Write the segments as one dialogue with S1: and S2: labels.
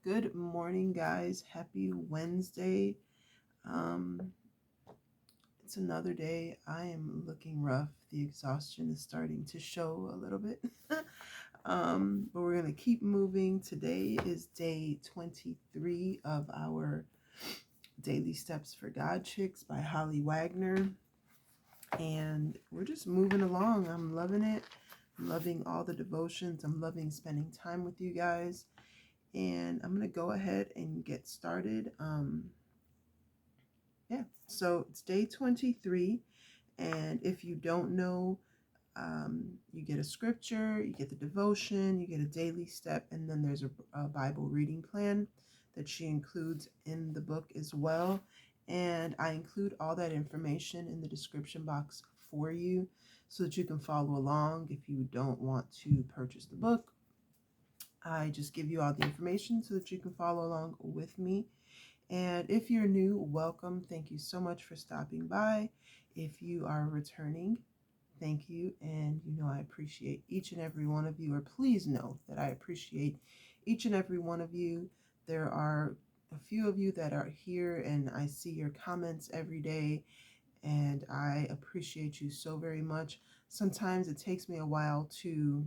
S1: Good morning, guys. Happy Wednesday. Um, it's another day. I am looking rough. The exhaustion is starting to show a little bit. But we're going to keep moving. Today is day 23 of our Daily Steps for Godchicks by Holly Wagner. And we're just moving along. I'm loving it. I'm loving all the devotions. I'm loving spending time with you guys. And I'm going to go ahead and get started. So it's day 23. And if you don't know, you get a scripture, you get the devotion, you get a daily step, and then there's a Bible reading plan that she includes in the book as well. And I include all that information in the description box for you so that you can follow along. If you don't want to purchase the book, I just give you all the information so that you can follow along with me. And if you're new, welcome. Thank you so much for stopping by. If you are returning, thank you. And I appreciate each and every one of you, or please know that I appreciate each and every one of you. There are a few of you that are here, and I see your comments every day, and I appreciate you so very much. Sometimes it takes me a while to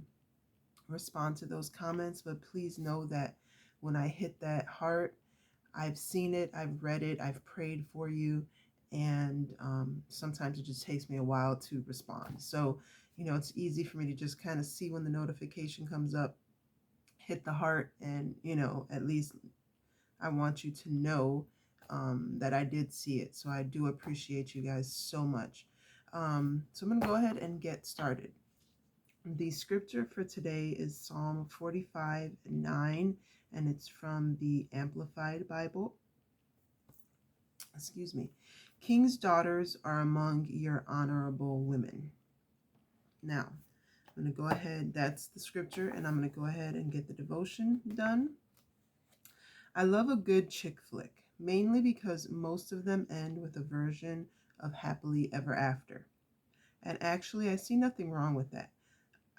S1: respond to those comments, but please know that when I hit that heart, I've seen it, I've read it, I've prayed for you, and sometimes it just takes me a while to respond. So, it's easy for me to just kind of see when the notification comes up, hit the heart, and, at least I want you to know that I did see it. So I do appreciate you guys so much. So I'm going to go ahead and get started. The scripture for today is Psalm 45:9, and it's from the Amplified Bible. Excuse me. King's daughters are among your honorable women. Now, I'm going to go ahead. That's the scripture, and I'm going to go ahead and get the devotion done. I love a good chick flick, mainly because most of them end with a version of happily ever after. And actually, I see nothing wrong with that.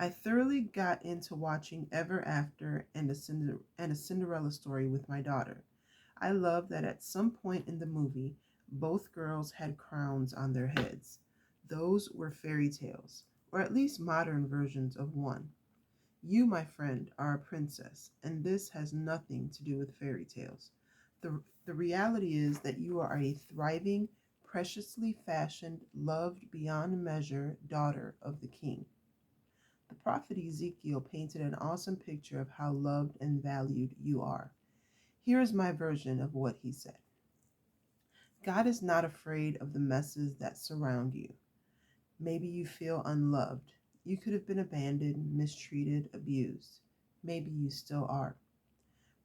S1: I thoroughly got into watching Ever After and a Cinderella story with my daughter. I love that at some point in the movie, both girls had crowns on their heads. Those were fairy tales, or at least modern versions of one. You, my friend, are a princess, and this has nothing to do with fairy tales. The reality is that you are a thriving, preciously fashioned, loved beyond measure daughter of the king. The prophet Ezekiel painted an awesome picture of how loved and valued you are. Here is my version of what he said. God is not afraid of the messes that surround you. Maybe you feel unloved. You could have been abandoned, mistreated, abused. Maybe you still are.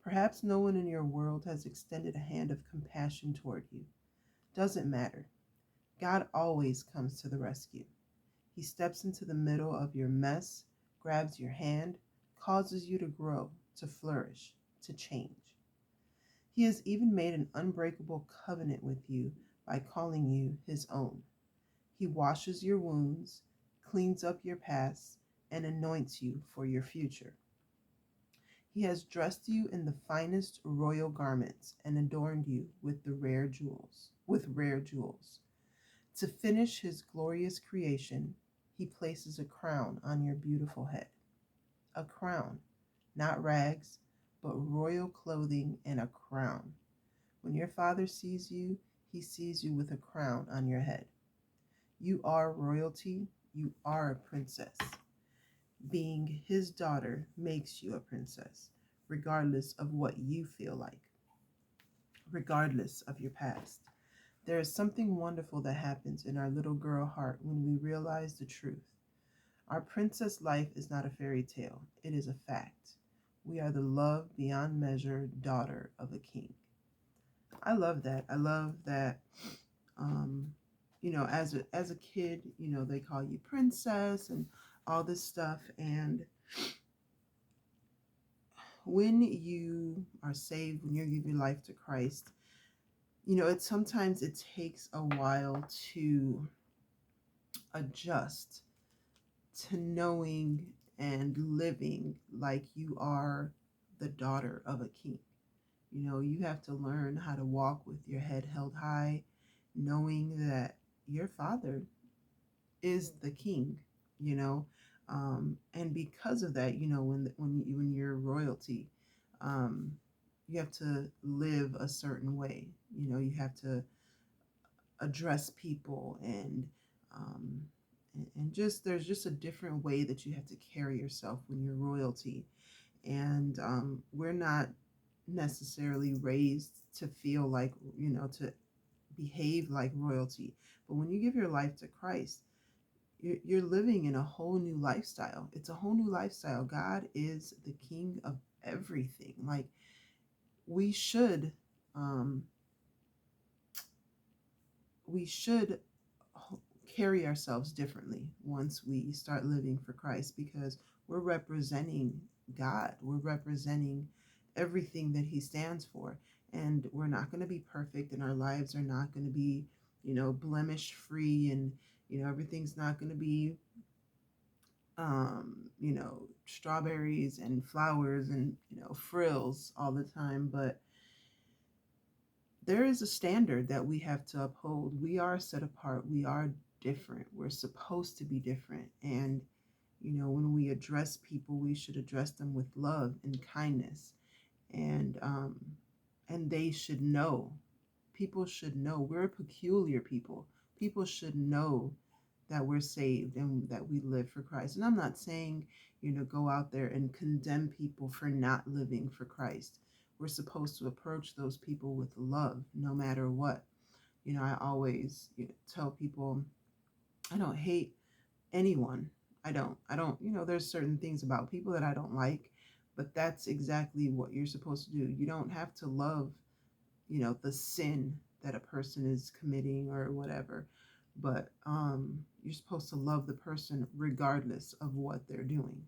S1: Perhaps no one in your world has extended a hand of compassion toward you. Doesn't matter. God always comes to the rescue. He steps into the middle of your mess, grabs your hand, causes you to grow, to flourish, to change. He has even made an unbreakable covenant with you by calling you his own. He washes your wounds, cleans up your past, and anoints you for your future. He has dressed you in the finest royal garments and adorned you with rare jewels. To finish his glorious creation, he places a crown on your beautiful head. A crown, not rags, but royal clothing and a crown. When your father sees you, he sees you with a crown on your head. You are royalty. You are a princess. Being his daughter makes you a princess, regardless of what you feel like, regardless of your past. There is something wonderful that happens in our little girl heart when we realize the truth. Our princess life is not a fairy tale, it is a fact. We are the loved beyond measure daughter of a king. I love that. I love that. As a kid, they call you princess and all this stuff. And when you are saved, when you give your life to Christ, sometimes it takes a while to adjust to knowing and living like you are the daughter of a king. You have to learn how to walk with your head held high, knowing that your father is the king, you know. And because of that, when you're royalty, um, you have to live a certain way. You have to address people, um, and just there's just a different way that you have to carry yourself when you're royalty. And we're not necessarily raised to feel like, to behave like royalty. But when you give your life to Christ, you're living in a whole new lifestyle. It's a whole new lifestyle. God is the king of everything. Like, we should um we should carry ourselves differently once we start living for Christ, because we're representing God. We're representing everything that he stands for. And we're not going to be perfect, and our lives are not going to be, blemish free, and everything's not going to be strawberries and flowers and frills all the time. But there is a standard that we have to uphold. We are set apart. We are different. We're supposed to be different. And when we address people, we should address them with love and kindness. And they should know. People should know we're a peculiar people. People should know that we're saved and that we live for Christ. And I'm not saying, go out there and condemn people for not living for Christ. We're supposed to approach those people with love, no matter what. I always tell people, I don't hate anyone. I don't, there's certain things about people that I don't like, but that's exactly what you're supposed to do. You don't have to love, the sin that a person is committing or whatever, but you're supposed to love the person regardless of what they're doing,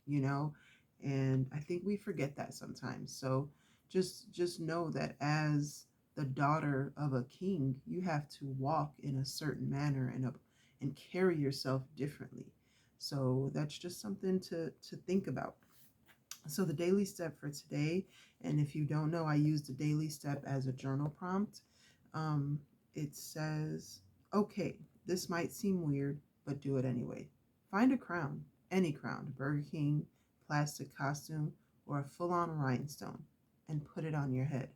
S1: you know. And I think we forget that sometimes. So just know that as the daughter of a king, you have to walk in a certain manner and carry yourself differently. So that's just something to think about. So the daily step for today, and if you don't know, I use the daily step as a journal prompt. Um, it says, okay, this might seem weird, but do it anyway. Find a crown, any crown, Burger King, plastic costume, or a full-on rhinestone, and put it on your head.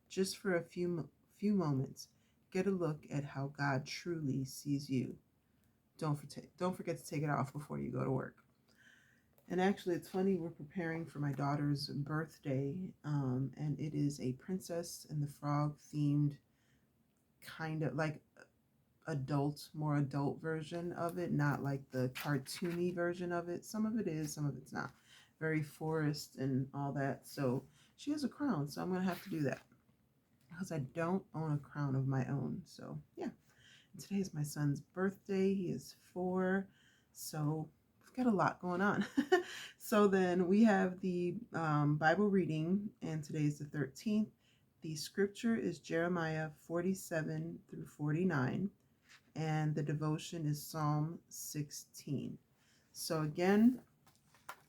S1: Just for a few moments, get a look at how God truly sees you. Don't forget to take it off before you go to work. And actually, it's funny, we're preparing for my daughter's birthday, and it is a Princess and the Frog themed, kind of like more adult version of it, not like the cartoony version of it. Some of it is, some of it's not. Very forest and all that. So she has a crown, so I'm going to have to do that because I don't own a crown of my own. So yeah. And today is my son's birthday. He is 4. So got a lot going on. So then we have the Bible reading, and today's the 13th. The scripture is Jeremiah 47 through 49, and the devotion is Psalm 16. So again,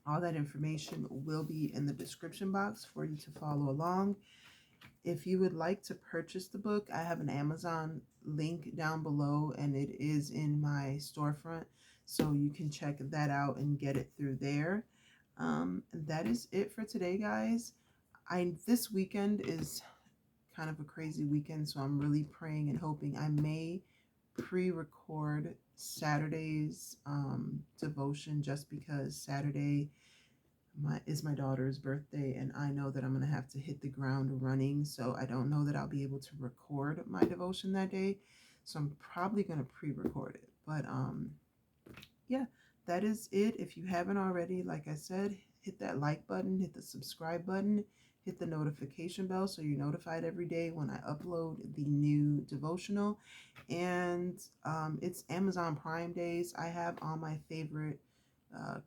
S1: all that information will be in the description box for you to follow along. If you would like to purchase the book, I have an Amazon link down below, and it is in my storefront, so you can check that out and get it through there. That is it for today, guys. This weekend is kind of a crazy weekend, so I'm really praying and hoping I may pre-record Saturday's devotion, just because Saturday is my daughter's birthday, and I know that I'm going to have to hit the ground running, so I don't know that I'll be able to record my devotion that day, so I'm probably going to pre-record it. But yeah, that is it. If you haven't already, like I said, hit that like button, hit the subscribe button, hit the notification bell so you're notified every day when I upload the new devotional. And it's Amazon Prime days. I have all my favorite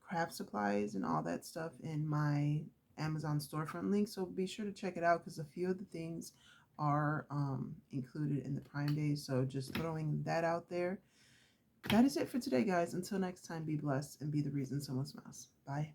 S1: craft supplies and all that stuff in my Amazon storefront link, so be sure to check it out because a few of the things are included in the Prime days. So just throwing that out there. That is it for today, guys. Until next time, be blessed and be the reason someone smiles. Bye.